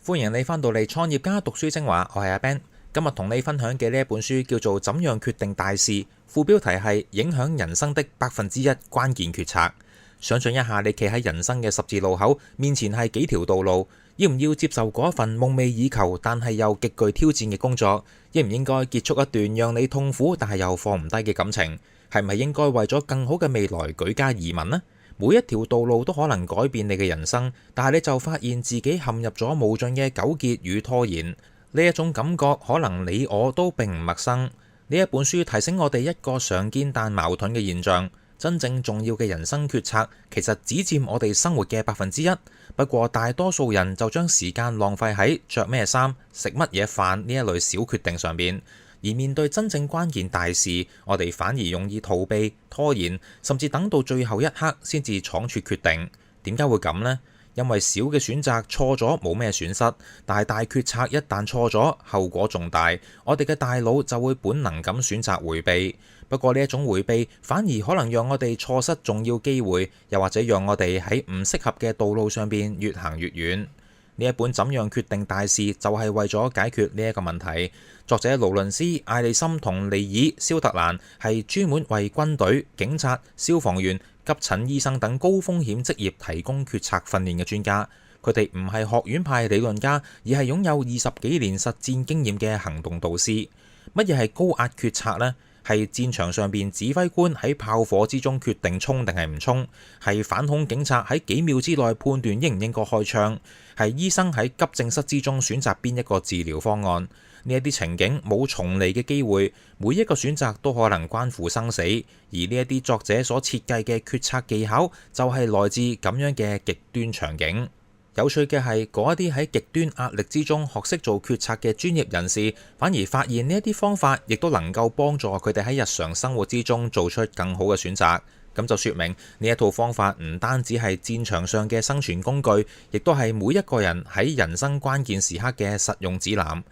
歡迎你返到嚟創業家讀書精華，我係阿 Ben。今日同你分享嘅呢一本書叫做《怎樣決定大事》，副標題係影響人生的1%關鍵決策。想象一下，你企喺人生嘅十字路口，面前係幾條道路，要唔要接受嗰份夢寐以求但係又極具挑戰嘅工作？應唔應該結束一段讓你痛苦但係又放唔低嘅感情？係咪應該為咗更好嘅未來舉家移民呢？每一條道路都可能改變你嘅人生，但係你就發現自己陷入咗無盡嘅糾結與拖延。呢一種感覺可能你我都並唔陌生。呢一本書提醒我哋一個常見但矛盾嘅現象：真正重要嘅人生決策其實只佔我哋生活嘅1%。不過大多數人就將時間浪費喺着咩衫、食乜嘢飯呢一類小決定上邊。而面對真正關鍵大事，我哋反而容易逃避、拖延，甚至等到最後一刻先至倉促決定。點解會咁呢？因為小嘅選擇錯咗冇咩損失，但係大決策一旦錯咗，後果重大，我哋嘅大腦就會本能咁選擇迴避。不過呢一種迴避反而可能讓我哋錯失重要機會，又或者讓我哋喺唔適合嘅道路上邊越行越遠。呢一本怎樣決定大事就係為咗解決呢一個問題。作者勞倫斯、艾利森同尼爾、蕭特蘭係專門為軍隊、警察、消防員、急診醫生等高風險職業提供決策訓練嘅專家。佢哋唔係學院派理論家，而係擁有20幾年實戰經驗嘅行動導師。乜嘢係高壓決策呢？係戰場上邊指揮官喺炮火之中決定衝定係唔衝，係反恐警察喺幾秒之內判斷應唔應該開槍，係醫生喺急症室之中選擇邊一個治療方案。呢一啲情景冇重嚟嘅機會，每一個選擇都可能關乎生死。而呢一啲作者所設計嘅決策技巧，就係來自咁樣嘅極端場景。有趣嘅係，嗰一啲喺極端壓力之中學識做決策嘅專業人士，反而發現呢一啲方法亦都能夠幫助佢哋喺日常生活之中做出更好嘅選擇。咁就說明呢一套方法唔單止係戰場上嘅生存工具，亦都係每一個人喺人生關鍵時刻嘅實用指南。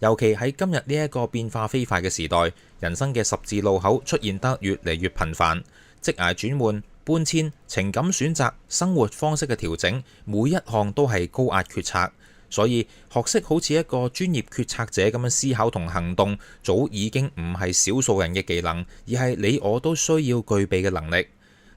尤其喺今日呢一個變化飛快嘅時代，人生嘅十字路口出現得越嚟越頻繁，職涯轉換、搬遷、情感選擇、生活方式嘅調整，每一項都係高壓決策。所以學識好似一個專業決策者咁樣思考同行動，早已經唔係少數人嘅技能，而係你我都需要具備嘅能力。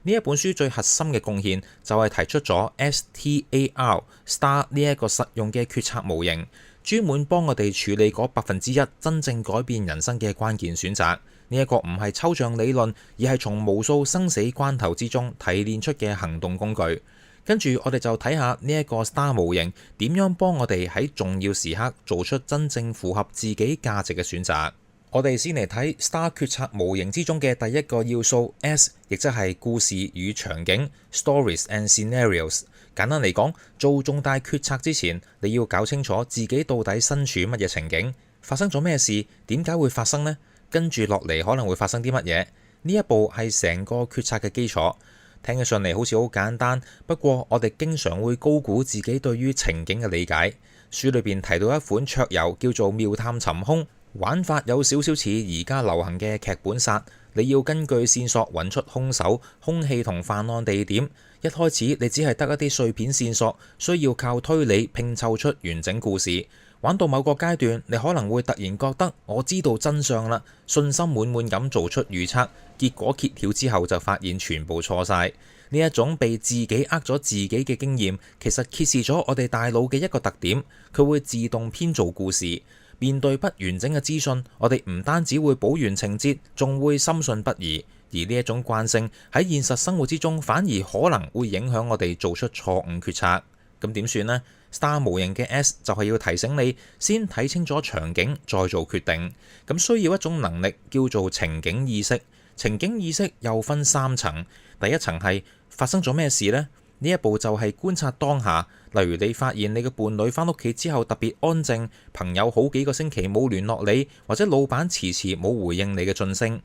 呢一本書最核心嘅貢獻就係提出咗 STAR 呢一個實用嘅決策模型，專門幫我哋處理嗰1%真正改變人生嘅關鍵選擇。呢一個唔係抽象理論，而係從無數生死關頭之中提煉出嘅行動工具。跟住我哋就睇下呢一個 STAR 模型點樣幫我哋喺重要時刻做出真正符合自己價值嘅選擇。我哋先嚟睇 STAR 決策模型之中嘅第一個要素 S， 亦即係故事與場景 （Stories and Scenarios）。簡單嚟講，做重大決策之前，你要搞清楚自己到底身處乜嘢情景，發生咗咩事，點解會發生呢？跟住落嚟可能會發生啲乜嘢？呢一步係成個決策嘅基礎。聽起上嚟好似好簡單，不過我哋經常會高估自己對於情景嘅理解。書裏邊提到一款桌遊叫做妙探尋兇，玩法有少少似而家流行嘅劇本殺。你要根據線索揾出兇手、兇器同犯案地點。一開始你只係得一啲碎片線索，需要靠推理拼湊出完整故事。玩到某個階段，你可能會突然覺得我知道真相啦，信心滿滿咁做出預測，結果揭曉之後就發現全部錯晒。呢一種被自己呃咗自己嘅經驗，其實揭示咗我哋大腦嘅一個特點，佢會自動編造故事。面對不完整嘅資訊，我哋唔單止會補完情節，仲會深信不疑。而呢一種慣性喺現實生活之中，反而可能會影響我哋做出錯誤決策。咁點算呢？STAR 模型嘅 S 就係要提醒你先睇清楚場景，再做決定。咁需要一種能力叫做情景意識。情景意識又分3層。第一層係發生咗咩事呢？呢一步就係觀察當下。例如你發現你嘅伴侶返屋企之後特別安靜，朋友好幾個星期冇聯絡你，或者老闆遲遲冇回應你嘅晉升。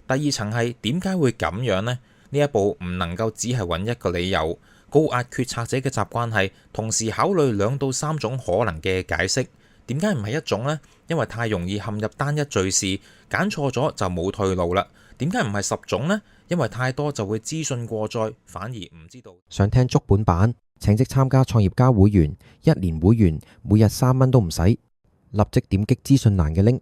第二層係點解會咁樣呢？呢一步唔能夠只係揾一個理由。高壓決策者嘅習慣係同時考慮2到3種可能嘅解釋。點解唔係一種呢？因為太容易陷入單一敘事，揀錯咗就冇退路啦。點解唔係10種呢？因為太多就會資訊過載，反而唔知道。想聽足本版，請即參加創業家會員，1年會員每日3蚊都唔使，立即點擊資訊欄嘅 link。